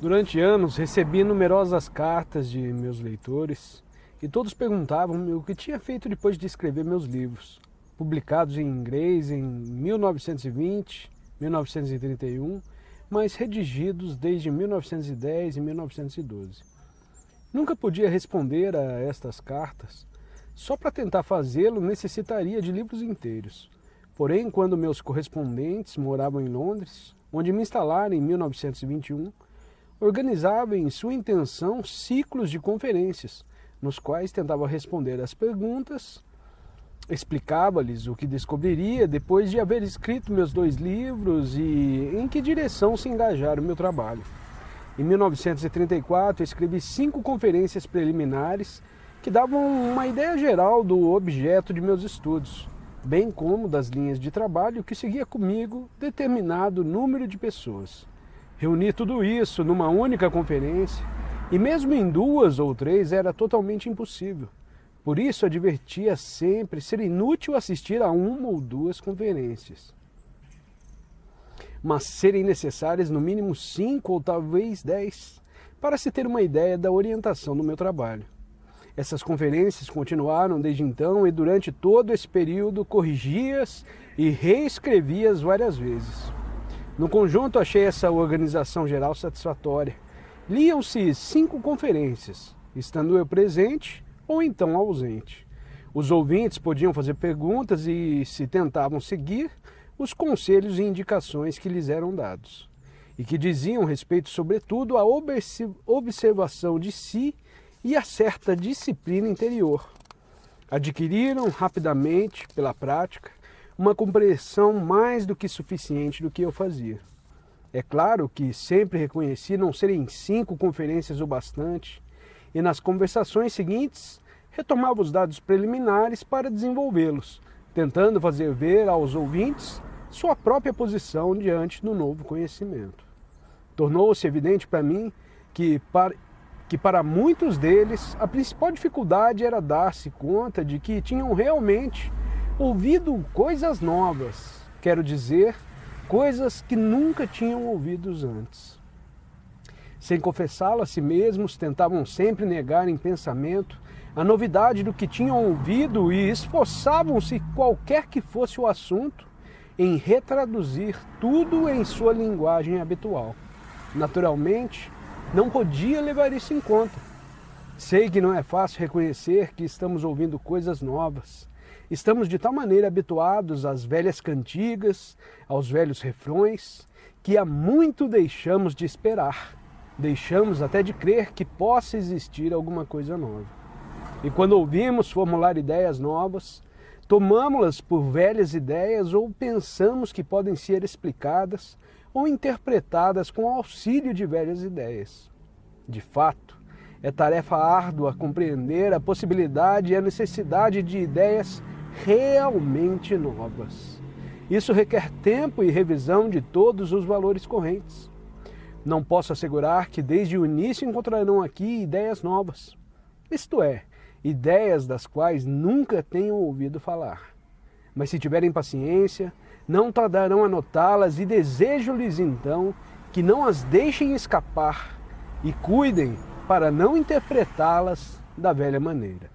Durante anos recebi numerosas cartas de meus leitores e todos perguntavam-me o que tinha feito depois de escrever meus livros, publicados em inglês em 1920, 1931, mas redigidos desde 1910 e 1912. Nunca podia responder a estas cartas. Só para tentar fazê-lo necessitaria de livros inteiros. Porém, quando meus correspondentes moravam em Londres, onde me instalaram em 1921, organizava em sua intenção ciclos de conferências, nos quais tentava responder às perguntas, explicava-lhes o que descobriria depois de haver escrito meus 2 livros e em que direção se engajar o meu trabalho. Em 1934, escrevi 5 conferências preliminares que davam uma ideia geral do objeto de meus estudos, bem como das linhas de trabalho que seguia comigo determinado número de pessoas. Reunir tudo isso numa única conferência, e mesmo em 2 ou 3 era totalmente impossível. Por isso advertia sempre ser inútil assistir a 1 ou 2 conferências, mas serem necessárias no mínimo 5 ou talvez 10, para se ter uma ideia da orientação do meu trabalho. Essas conferências continuaram desde então e durante todo esse período corrigi-as e reescrevi-as várias vezes. No conjunto, achei essa organização geral satisfatória. Liam-se 5 conferências, estando eu presente ou então ausente. Os ouvintes podiam fazer perguntas e, se tentavam seguir, os conselhos e indicações que lhes eram dados, e que diziam respeito, sobretudo, à observação de si e a certa disciplina interior. Adquiriram rapidamente, pela prática, uma compreensão mais do que suficiente do que eu fazia. É claro que sempre reconheci não serem 5 conferências o bastante, e nas conversações seguintes retomava os dados preliminares para desenvolvê-los, tentando fazer ver aos ouvintes sua própria posição diante do novo conhecimento. Tornou-se evidente para mim que para muitos deles a principal dificuldade era dar-se conta de que tinham realmente ouvido coisas novas, quero dizer, coisas que nunca tinham ouvido antes. Sem confessá-lo a si mesmos, tentavam sempre negar em pensamento a novidade do que tinham ouvido e esforçavam-se, qualquer que fosse o assunto, em retraduzir tudo em sua linguagem habitual. Naturalmente, não podia levar isso em conta. Sei que não é fácil reconhecer que estamos ouvindo coisas novas. Estamos de tal maneira habituados às velhas cantigas, aos velhos refrões, que há muito deixamos de esperar. Deixamos até de crer que possa existir alguma coisa nova. E quando ouvimos formular ideias novas, tomamos-las por velhas ideias ou pensamos que podem ser explicadas ou interpretadas com auxílio de velhas ideias. De fato, é tarefa árdua compreender a possibilidade e a necessidade de ideias realmente novas. Isso requer tempo e revisão de todos os valores correntes. Não posso assegurar que desde o início encontrarão aqui ideias novas, isto é, ideias das quais nunca tenham ouvido falar. Mas se tiverem paciência, não tardarão a notá-las e desejo-lhes então que não as deixem escapar e cuidem para não interpretá-las da velha maneira.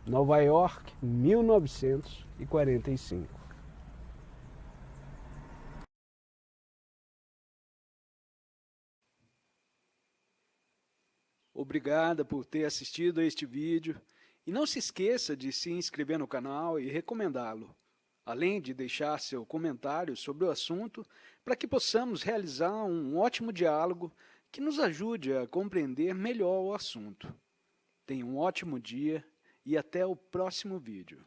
Nova York, 1945. Obrigada por ter assistido a este vídeo e não se esqueça de se inscrever no canal e recomendá-lo, além de deixar seu comentário sobre o assunto para que possamos realizar um ótimo diálogo que nos ajude a compreender melhor o assunto. Tenha um ótimo dia e até o próximo vídeo.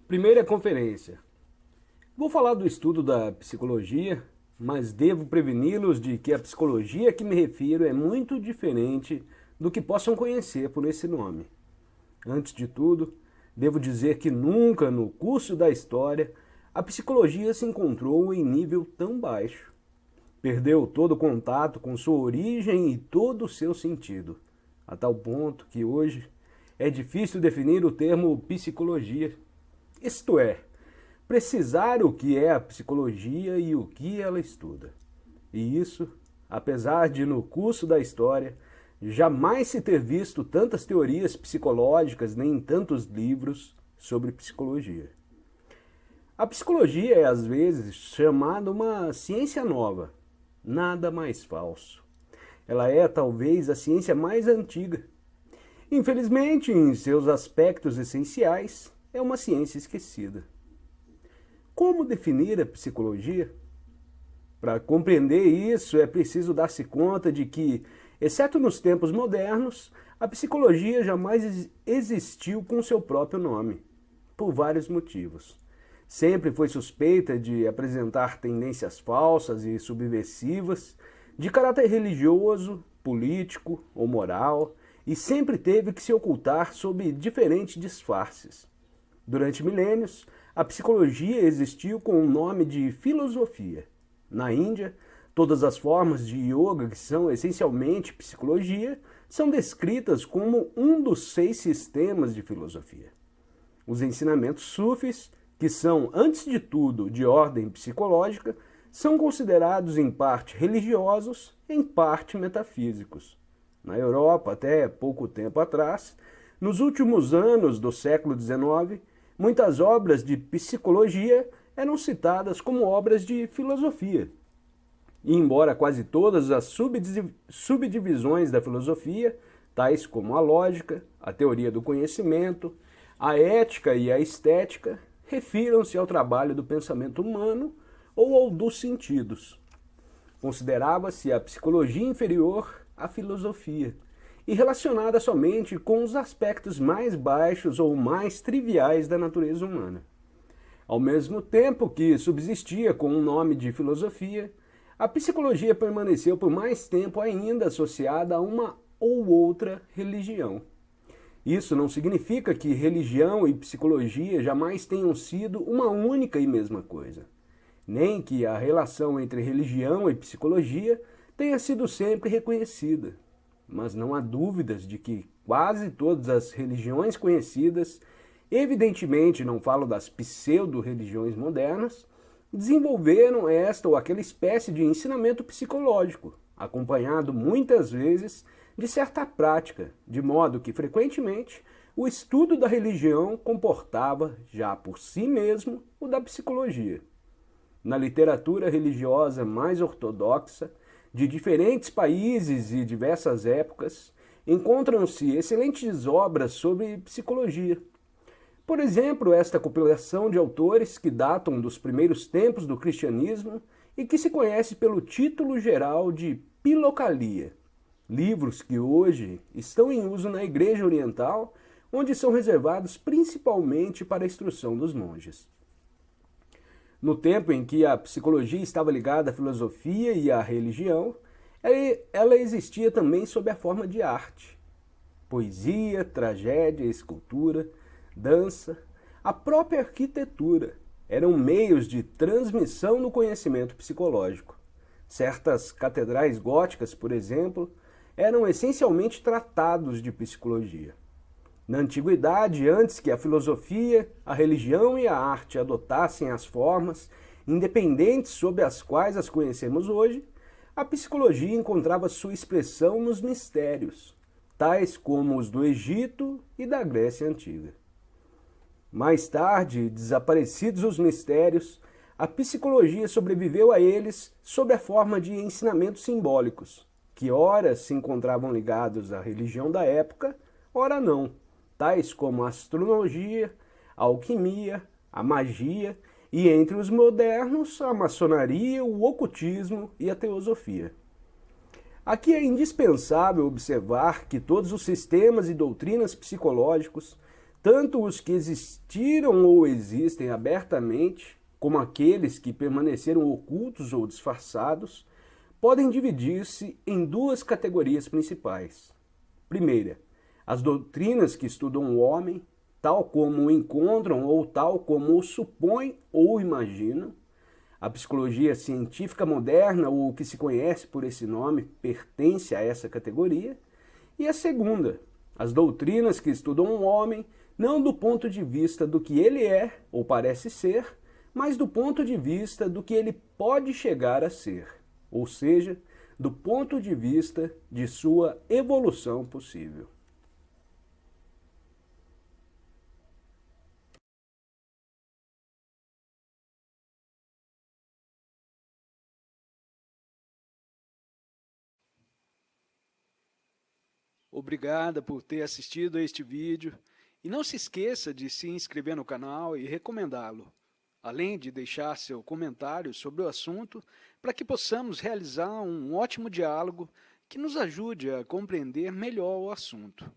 Primeira conferência. Vou falar do estudo da psicologia, mas devo preveni-los de que a psicologia a que me refiro é muito diferente do que possam conhecer por esse nome. Antes de tudo, devo dizer que nunca no curso da história a psicologia se encontrou em nível tão baixo. Perdeu todo o contato com sua origem e todo o seu sentido. a tal ponto que hoje é difícil definir o termo psicologia. Isto é, precisar o que é a psicologia e o que ela estuda. E isso, apesar de no curso da história jamais se ter visto tantas teorias psicológicas nem tantos livros sobre psicologia. A psicologia é às vezes chamada uma ciência nova, nada mais falso. Ela é talvez a ciência mais antiga. Infelizmente, em seus aspectos essenciais, é uma ciência esquecida. Como definir a psicologia? Para compreender isso, é preciso dar-se conta de que, exceto nos tempos modernos, a psicologia jamais existiu com seu próprio nome, por vários motivos. Sempre foi suspeita de apresentar tendências falsas e subversivas, de caráter religioso, político ou moral, e sempre teve que se ocultar sob diferentes disfarces. Durante milênios, a psicologia existiu com o nome de filosofia. Na Índia, todas as formas de yoga, que são essencialmente psicologia, são descritas como um dos 6 sistemas de filosofia. Os ensinamentos sufis, que são, antes de tudo, de ordem psicológica, são considerados em parte religiosos, em parte metafísicos. Na Europa, até pouco tempo atrás, nos últimos anos do século XIX, muitas obras de psicologia eram citadas como obras de filosofia. E embora quase todas as subdivisões da filosofia, tais como a lógica, a teoria do conhecimento, a ética e a estética, refiram-se ao trabalho do pensamento humano ou ao dos sentidos. Considerava-se a psicologia inferior à filosofia e relacionada somente com os aspectos mais baixos ou mais triviais da natureza humana. Ao mesmo tempo que subsistia com o nome de filosofia, a psicologia permaneceu por mais tempo ainda associada a uma ou outra religião. Isso não significa que religião e psicologia jamais tenham sido uma única e mesma coisa, nem que a relação entre religião e psicologia tenha sido sempre reconhecida. Mas não há dúvidas de que quase todas as religiões conhecidas, evidentemente não falo das pseudo-religiões modernas, desenvolveram esta ou aquela espécie de ensinamento psicológico, acompanhado muitas vezes de certa prática, de modo que, frequentemente, o estudo da religião comportava, já por si mesmo, o da psicologia. Na literatura religiosa mais ortodoxa, de diferentes países e diversas épocas, encontram-se excelentes obras sobre psicologia. Por exemplo, esta compilação de autores que datam dos primeiros tempos do cristianismo e que se conhece pelo título geral de Philokalia, livros que hoje estão em uso na Igreja Oriental, onde são reservados principalmente para a instrução dos monges. No tempo em que a psicologia estava ligada à filosofia e à religião, ela existia também sob a forma de arte. Poesia, tragédia, escultura, dança, a própria arquitetura eram meios de transmissão do conhecimento psicológico. Certas catedrais góticas, por exemplo, eram essencialmente tratados de psicologia. Na antiguidade, antes que a filosofia, a religião e a arte adotassem as formas independentes sob as quais as conhecemos hoje, a psicologia encontrava sua expressão nos mistérios, tais como os do Egito e da Grécia Antiga. Mais tarde, desaparecidos os mistérios, a psicologia sobreviveu a eles sob a forma de ensinamentos simbólicos, que ora se encontravam ligados à religião da época, ora não, tais como a astrologia, a alquimia, a magia e, entre os modernos, a maçonaria, o ocultismo e a teosofia. Aqui é indispensável observar que todos os sistemas e doutrinas psicológicos, tanto os que existiram ou existem abertamente, como aqueles que permaneceram ocultos ou disfarçados, podem dividir-se em 2 categorias principais. Primeira, as doutrinas que estudam o homem, tal como o encontram ou tal como o supõem ou imaginam. A psicologia científica moderna, ou o que se conhece por esse nome, pertence a essa categoria. E a segunda, as doutrinas que estudam o homem não do ponto de vista do que ele é ou parece ser, mas do ponto de vista do que ele pode chegar a ser, ou seja, do ponto de vista de sua evolução possível. Obrigada por ter assistido a este vídeo e não se esqueça de se inscrever no canal e recomendá-lo, além de deixar seu comentário sobre o assunto para que possamos realizar um ótimo diálogo que nos ajude a compreender melhor o assunto.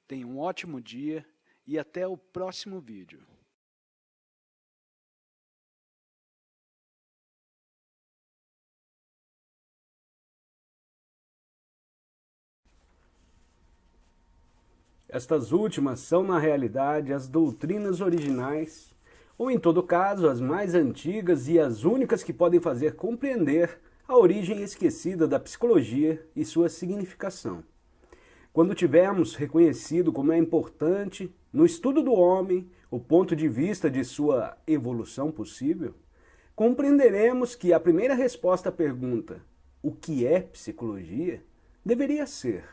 Tenha um ótimo dia e até o próximo vídeo. Estas últimas são, na realidade, as doutrinas originais, ou em todo caso, as mais antigas e as únicas que podem fazer compreender a origem esquecida da psicologia e sua significação. Quando tivermos reconhecido como é importante, no estudo do homem, o ponto de vista de sua evolução possível, compreenderemos que a primeira resposta à pergunta, o que é psicologia, deveria ser: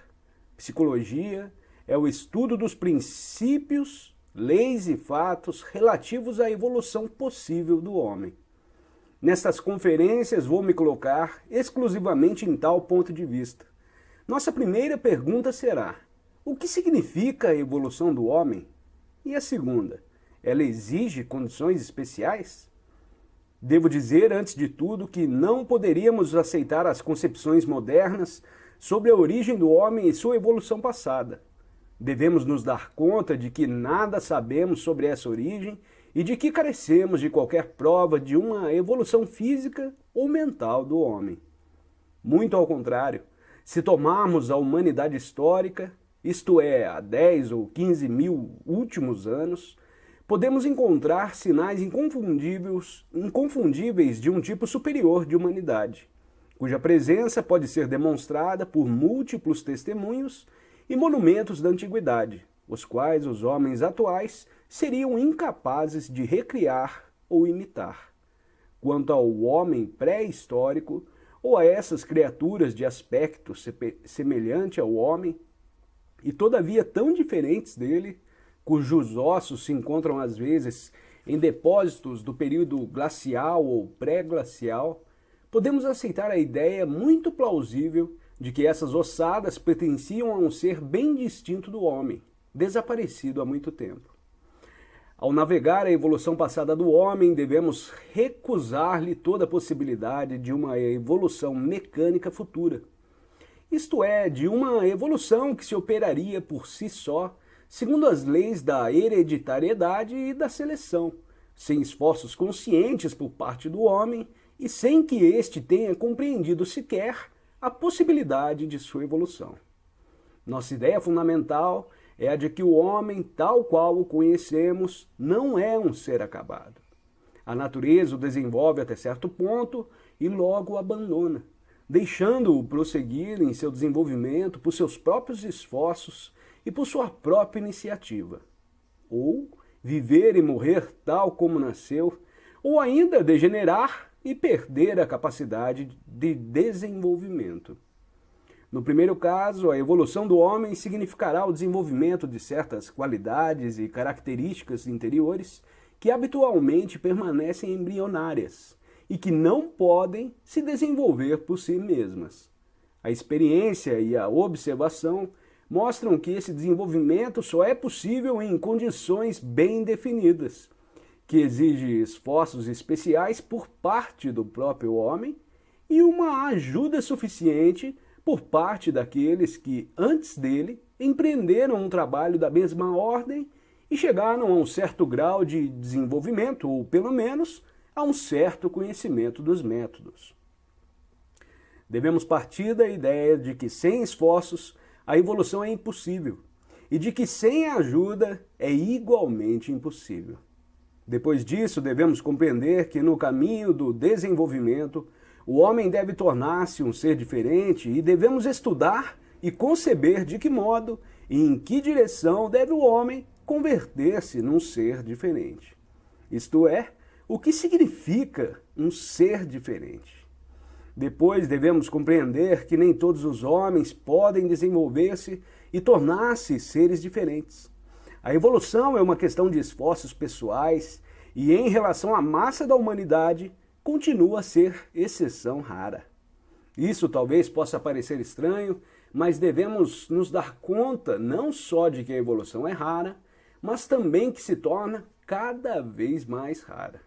psicologia é o estudo dos princípios, leis e fatos relativos à evolução possível do homem. Nestas conferências vou me colocar exclusivamente em tal ponto de vista. Nossa primeira pergunta será: o que significa a evolução do homem? E a segunda, ela exige condições especiais? Devo dizer, antes de tudo, que não poderíamos aceitar as concepções modernas sobre a origem do homem e sua evolução passada. Devemos nos dar conta de que nada sabemos sobre essa origem e de que carecemos de qualquer prova de uma evolução física ou mental do homem. Muito ao contrário, se tomarmos a humanidade histórica, isto é, há 10 ou 15 mil últimos anos, podemos encontrar sinais inconfundíveis de um tipo superior de humanidade, cuja presença pode ser demonstrada por múltiplos testemunhos e monumentos da antiguidade, os quais os homens atuais seriam incapazes de recriar ou imitar. Quanto ao homem pré-histórico, ou a essas criaturas de aspecto semelhante ao homem, e todavia tão diferentes dele, cujos ossos se encontram às vezes em depósitos do período glacial ou pré-glacial, podemos aceitar a ideia muito plausível de que essas ossadas pertenciam a um ser bem distinto do homem, desaparecido há muito tempo. Ao navegar a evolução passada do homem, devemos recusar-lhe toda a possibilidade de uma evolução mecânica futura. Isto é, de uma evolução que se operaria por si só, segundo as leis da hereditariedade e da seleção, sem esforços conscientes por parte do homem e sem que este tenha compreendido sequer a possibilidade de sua evolução. Nossa ideia fundamental é a de que o homem, tal qual o conhecemos, não é um ser acabado. A natureza o desenvolve até certo ponto e logo o abandona, deixando-o prosseguir em seu desenvolvimento por seus próprios esforços e por sua própria iniciativa. Ou viver e morrer tal como nasceu, ou ainda degenerar e perder a capacidade de desenvolvimento. No primeiro caso, a evolução do homem significará o desenvolvimento de certas qualidades e características interiores que habitualmente permanecem embrionárias e que não podem se desenvolver por si mesmas. A experiência e a observação mostram que esse desenvolvimento só é possível em condições bem definidas, que exige esforços especiais por parte do próprio homem e uma ajuda suficiente por parte daqueles que, antes dele, empreenderam um trabalho da mesma ordem e chegaram a um certo grau de desenvolvimento, ou pelo menos a um certo conhecimento dos métodos. Devemos partir da ideia de que sem esforços a evolução é impossível e de que sem ajuda é igualmente impossível. Depois disso, devemos compreender que no caminho do desenvolvimento, o homem deve tornar-se um ser diferente e devemos estudar e conceber de que modo e em que direção deve o homem converter-se num ser diferente. Isto é, o que significa um ser diferente. Depois devemos compreender que nem todos os homens podem desenvolver-se e tornar-se seres diferentes. A evolução é uma questão de esforços pessoais e, em relação à massa da humanidade, continua a ser exceção rara. Isso talvez possa parecer estranho, mas devemos nos dar conta não só de que a evolução é rara, mas também que se torna cada vez mais rara.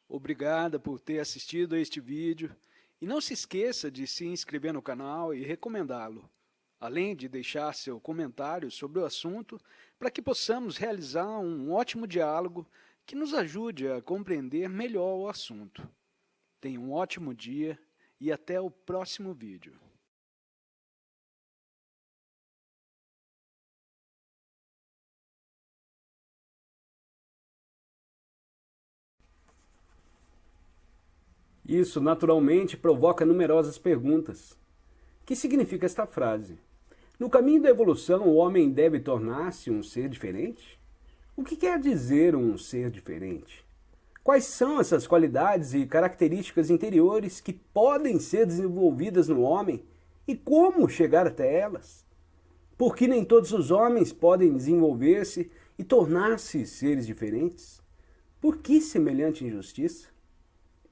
Obrigada por ter assistido a este vídeo e não se esqueça de se inscrever no canal e recomendá-lo, além de deixar seu comentário sobre o assunto para que possamos realizar um ótimo diálogo que nos ajude a compreender melhor o assunto. Tenha um ótimo dia e até o próximo vídeo. Isso, naturalmente, provoca numerosas perguntas. O que significa esta frase? No caminho da evolução, o homem deve tornar-se um ser diferente? O que quer dizer um ser diferente? Quais são essas qualidades e características interiores que podem ser desenvolvidas no homem e como chegar até elas? Por que nem todos os homens podem desenvolver-se e tornar-se seres diferentes? Por que semelhante injustiça?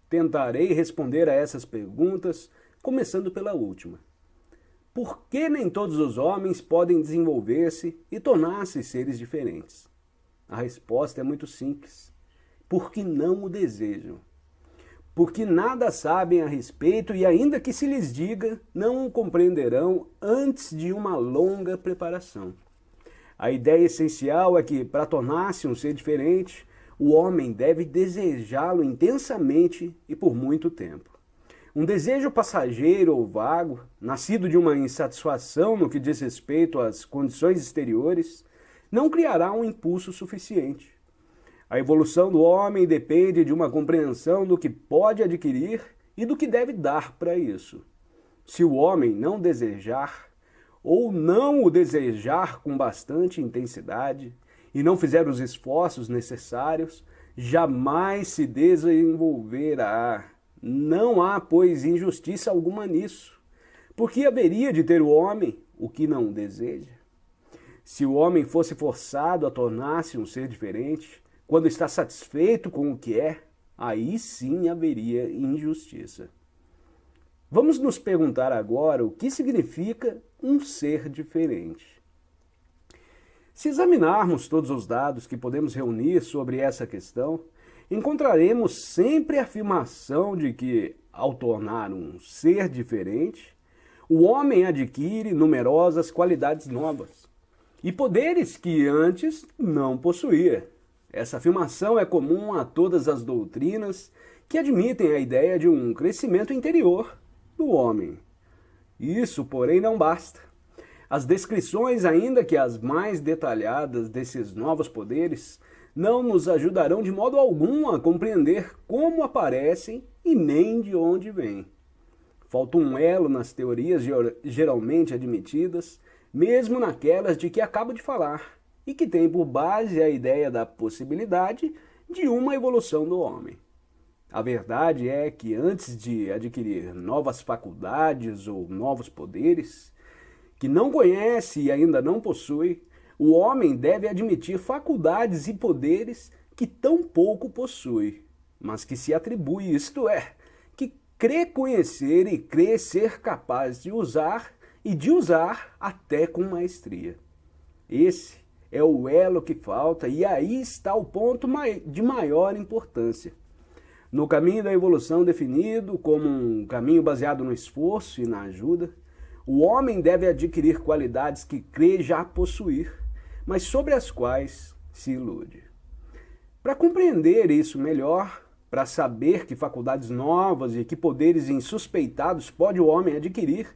Tentarei responder a essas perguntas, começando pela última. Por que nem todos os homens podem desenvolver-se e tornar-se seres diferentes? A resposta é muito simples. Porque não o desejam. Porque nada sabem a respeito e ainda que se lhes diga, não o compreenderão antes de uma longa preparação. A ideia essencial é que, para tornar-se um ser diferente, o homem deve desejá-lo intensamente e por muito tempo. Um desejo passageiro ou vago, nascido de uma insatisfação no que diz respeito às condições exteriores, não criará um impulso suficiente. A evolução do homem depende de uma compreensão do que pode adquirir e do que deve dar para isso. Se o homem não desejar, ou não o desejar com bastante intensidade, e não fizer os esforços necessários, jamais se desenvolverá. Não há, pois, injustiça alguma nisso, porque haveria de ter o homem o que não deseja. Se o homem fosse forçado a tornar-se um ser diferente, quando está satisfeito com o que é, aí sim haveria injustiça. Vamos nos perguntar agora o que significa um ser diferente. Se examinarmos todos os dados que podemos reunir sobre essa questão, encontraremos sempre a afirmação de que, ao tornar um ser diferente, o homem adquire numerosas qualidades novas e poderes que antes não possuía. Essa afirmação é comum a todas as doutrinas que admitem a ideia de um crescimento interior do homem. Isso, porém, não basta. As descrições, ainda que as mais detalhadas desses novos poderes, não nos ajudarão de modo algum a compreender como aparecem e nem de onde vêm. Falta um elo nas teorias geralmente admitidas, mesmo naquelas de que acabo de falar, e que tem por base a ideia da possibilidade de uma evolução do homem. A verdade é que antes de adquirir novas faculdades ou novos poderes, que não conhece e ainda não possui, o homem deve admitir faculdades e poderes que tão pouco possui, mas que se atribui, isto é, que crê conhecer e crê ser capaz de usar e de usar até com maestria. Esse é o elo que falta e aí está o ponto de maior importância. No caminho da evolução definido como um caminho baseado no esforço e na ajuda, o homem deve adquirir qualidades que crê já possuir, mas sobre as quais se ilude. Para compreender isso melhor, para saber que faculdades novas e que poderes insuspeitados pode o homem adquirir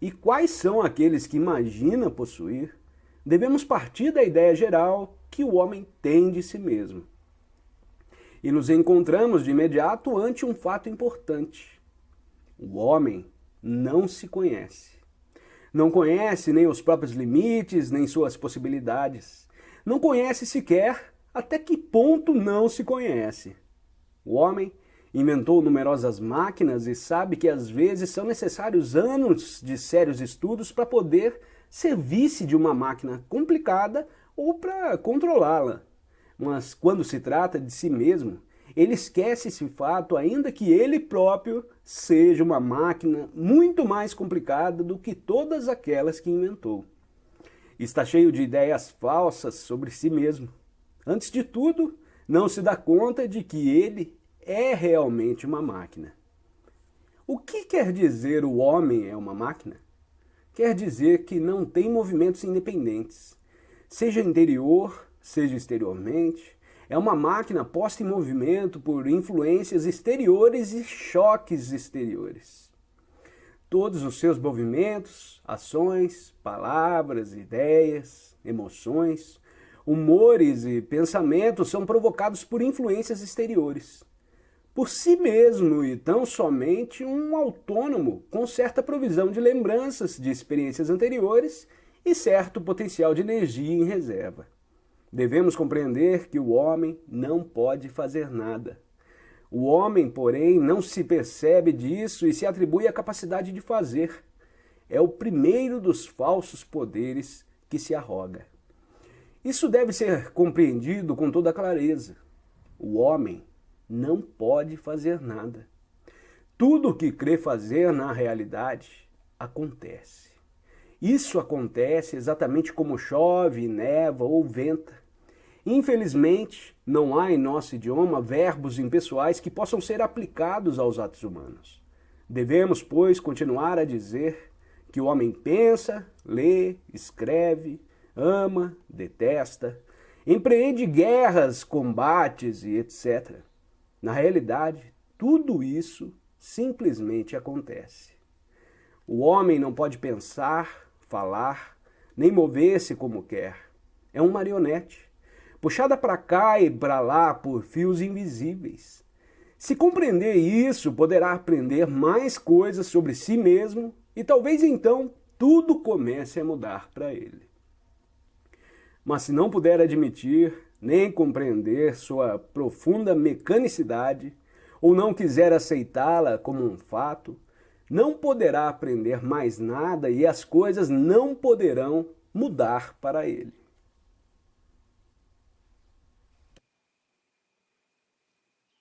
e quais são aqueles que imagina possuir, devemos partir da ideia geral que o homem tem de si mesmo. e nos encontramos de imediato ante um fato importante. O homem não se conhece. Não conhece nem os próprios limites, nem suas possibilidades. Não conhece sequer até que ponto não se conhece. O homem inventou numerosas máquinas e sabe que às vezes são necessários anos de sérios estudos para poder servir-se de uma máquina complicada ou para controlá-la. Mas quando se trata de si mesmo, ele esquece esse fato, ainda que ele próprio seja uma máquina muito mais complicada do que todas aquelas que inventou. Está cheio de ideias falsas sobre si mesmo. Antes de tudo, não se dá conta de que ele é realmente uma máquina. O que quer dizer o homem é uma máquina? Quer dizer que não tem movimentos independentes, seja interior, seja exteriormente. É uma máquina posta em movimento por influências exteriores e choques exteriores. Todos os seus movimentos, ações, palavras, ideias, emoções, humores e pensamentos são provocados por influências exteriores. Por si mesmo e tão somente um autônomo com certa provisão de lembranças de experiências anteriores e certo potencial de energia em reserva. Devemos compreender que o homem não pode fazer nada. O homem, porém, não se percebe disso e se atribui a capacidade de fazer. É o primeiro dos falsos poderes que se arroga. Isso deve ser compreendido com toda clareza. O homem não pode fazer nada. Tudo o que crê fazer na realidade acontece. Isso acontece exatamente como chove, neva ou venta. Infelizmente, não há em nosso idioma verbos impessoais que possam ser aplicados aos atos humanos. Devemos, pois, continuar a dizer que o homem pensa, lê, escreve, ama, detesta, empreende guerras, combates e etc. Na realidade, tudo isso simplesmente acontece. O homem não pode pensar, falar, nem mover-se como quer. É um marionete, puxada para cá e para lá por fios invisíveis. Se compreender isso, poderá aprender mais coisas sobre si mesmo e talvez então tudo comece a mudar para ele. Mas se não puder admitir, nem compreender sua profunda mecanicidade, ou não quiser aceitá-la como um fato, não poderá aprender mais nada e as coisas não poderão mudar para ele.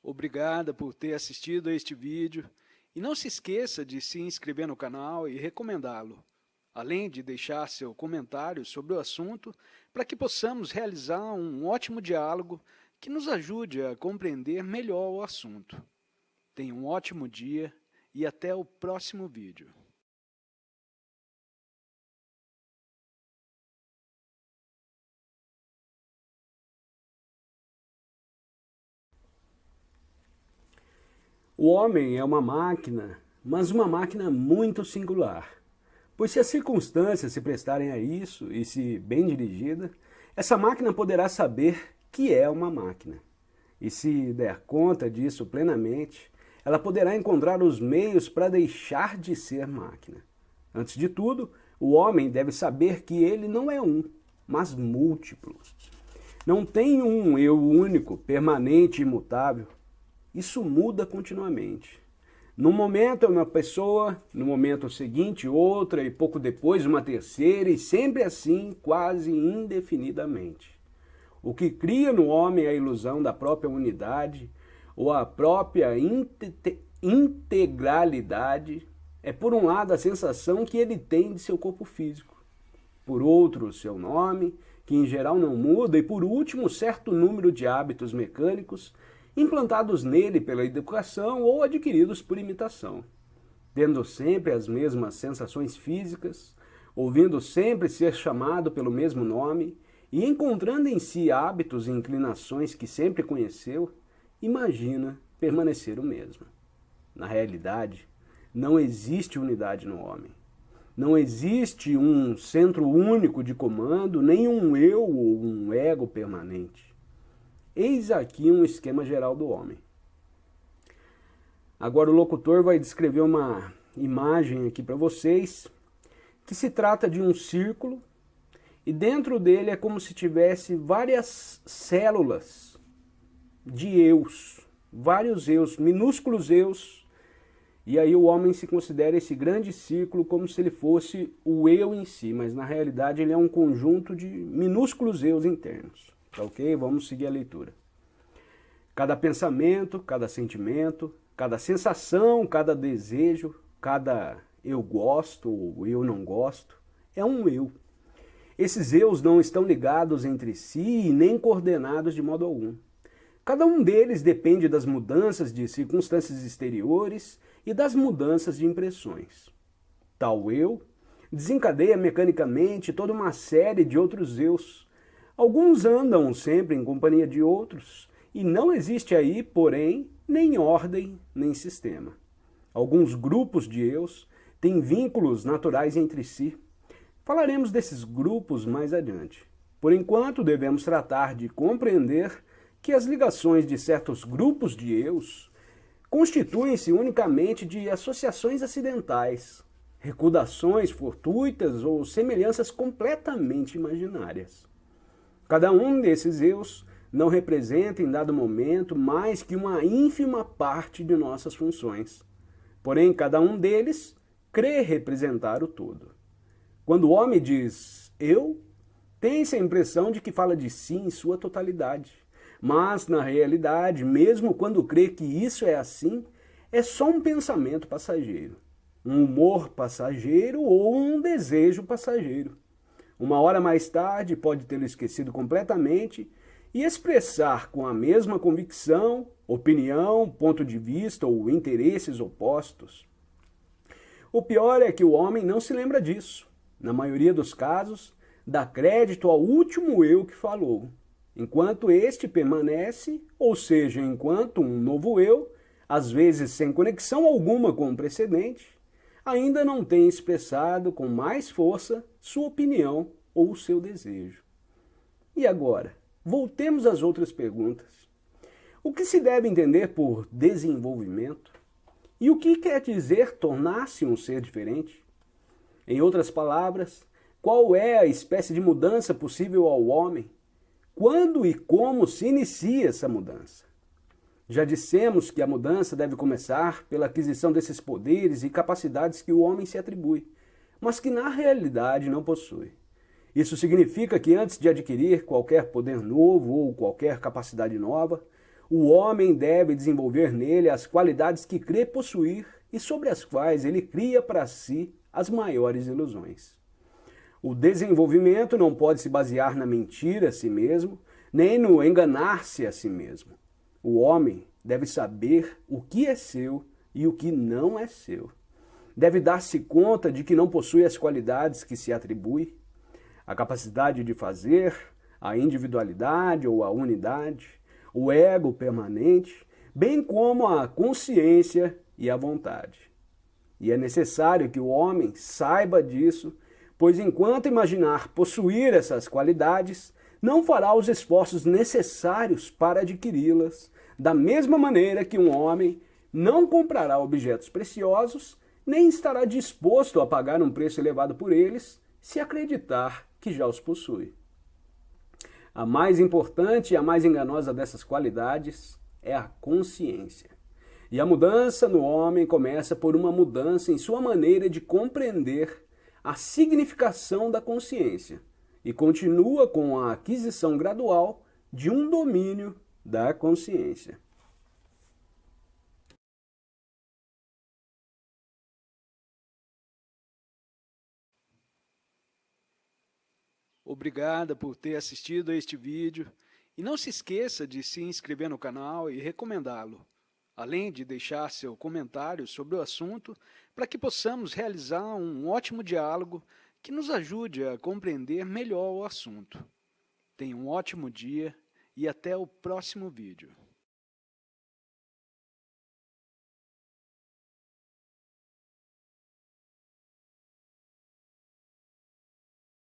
Obrigada por ter assistido a este vídeo e não se esqueça de se inscrever no canal e recomendá-lo, além de deixar seu comentário sobre o assunto para que possamos realizar um ótimo diálogo que nos ajude a compreender melhor o assunto. Tenha um ótimo dia e até o próximo vídeo. O homem é uma máquina, mas uma máquina muito singular. Pois se as circunstâncias se prestarem a isso, e se bem dirigida, essa máquina poderá saber que é uma máquina. E se der conta disso plenamente, ela poderá encontrar os meios para deixar de ser máquina. Antes de tudo, o homem deve saber que ele não é um, mas múltiplo. Não tem um eu único, permanente e imutável. Isso muda continuamente. Num momento é uma pessoa, no momento seguinte outra, e pouco depois uma terceira, e sempre assim, quase indefinidamente. O que cria no homem a ilusão da própria unidade, ou a própria integralidade, é por um lado a sensação que ele tem de seu corpo físico, por outro o seu nome, que em geral não muda, e por último certo número de hábitos mecânicos implantados nele pela educação ou adquiridos por imitação, tendo sempre as mesmas sensações físicas, ouvindo sempre ser chamado pelo mesmo nome e encontrando em si hábitos e inclinações que sempre conheceu, imagina permanecer o mesmo. Na realidade, não existe unidade no homem. Não existe um centro único de comando, nem um eu ou um ego permanente. Eis aqui um esquema geral do homem. Agora o locutor vai descrever uma imagem aqui para vocês, que se trata de um círculo, e dentro dele é como se tivesse várias células de eus, vários eus, minúsculos eus, e aí o homem se considera esse grande círculo como se ele fosse o eu em si, mas na realidade ele é um conjunto de minúsculos eus internos. Tá ok? Vamos seguir a leitura. Cada pensamento, cada sentimento, cada sensação, cada desejo, cada eu gosto ou eu não gosto, é um eu. Esses eus não estão ligados entre si e nem coordenados de modo algum. Cada um deles depende das mudanças de circunstâncias exteriores e das mudanças de impressões. Tal eu desencadeia mecanicamente toda uma série de outros eus. Alguns andam sempre em companhia de outros, e não existe aí, porém, nem ordem, nem sistema. Alguns grupos de eus têm vínculos naturais entre si. Falaremos desses grupos mais adiante. Por enquanto, devemos tratar de compreender que as ligações de certos grupos de eus constituem-se unicamente de associações acidentais, recordações fortuitas ou semelhanças completamente imaginárias. Cada um desses eus não representa em dado momento mais que uma ínfima parte de nossas funções. Porém, cada um deles crê representar o todo. Quando o homem diz eu, tem-se a impressão de que fala de si em sua totalidade. Mas, na realidade, mesmo quando crê que isso é assim, é só um pensamento passageiro, um humor passageiro ou um desejo passageiro. Uma hora mais tarde pode tê-lo esquecido completamente e expressar com a mesma convicção, opinião, ponto de vista ou interesses opostos. O pior é que o homem não se lembra disso. Na maioria dos casos, dá crédito ao último eu que falou, enquanto este permanece, ou seja, enquanto um novo eu, às vezes sem conexão alguma com o precedente, ainda não tem expressado com mais força sua opinião ou seu desejo. E agora, voltemos às outras perguntas. O que se deve entender por desenvolvimento? E o que quer dizer tornar-se um ser diferente? Em outras palavras, qual é a espécie de mudança possível ao homem? Quando e como se inicia essa mudança? Já dissemos que a mudança deve começar pela aquisição desses poderes e capacidades que o homem se atribui, mas que na realidade não possui. Isso significa que antes de adquirir qualquer poder novo ou qualquer capacidade nova, o homem deve desenvolver nele as qualidades que crê possuir e sobre as quais ele cria para si as maiores ilusões. O desenvolvimento não pode se basear na mentira a si mesmo, nem no enganar-se a si mesmo. O homem deve saber o que é seu e o que não é seu. Deve dar-se conta de que não possui as qualidades que se atribui, a capacidade de fazer, a individualidade ou a unidade, o ego permanente, bem como a consciência e a vontade. E é necessário que o homem saiba disso, pois enquanto imaginar possuir essas qualidades, não fará os esforços necessários para adquiri-las, da mesma maneira que um homem não comprará objetos preciosos, nem estará disposto a pagar um preço elevado por eles, se acreditar que já os possui. A mais importante e a mais enganosa dessas qualidades é a consciência. E a mudança no homem começa por uma mudança em sua maneira de compreender a significação da consciência e continua com a aquisição gradual de um domínio da consciência. Obrigado por ter assistido a este vídeo e não se esqueça de se inscrever no canal e recomendá-lo, além de deixar seu comentário sobre o assunto para que possamos realizar um ótimo diálogo que nos ajude a compreender melhor o assunto. Tenha um ótimo dia e até o próximo vídeo.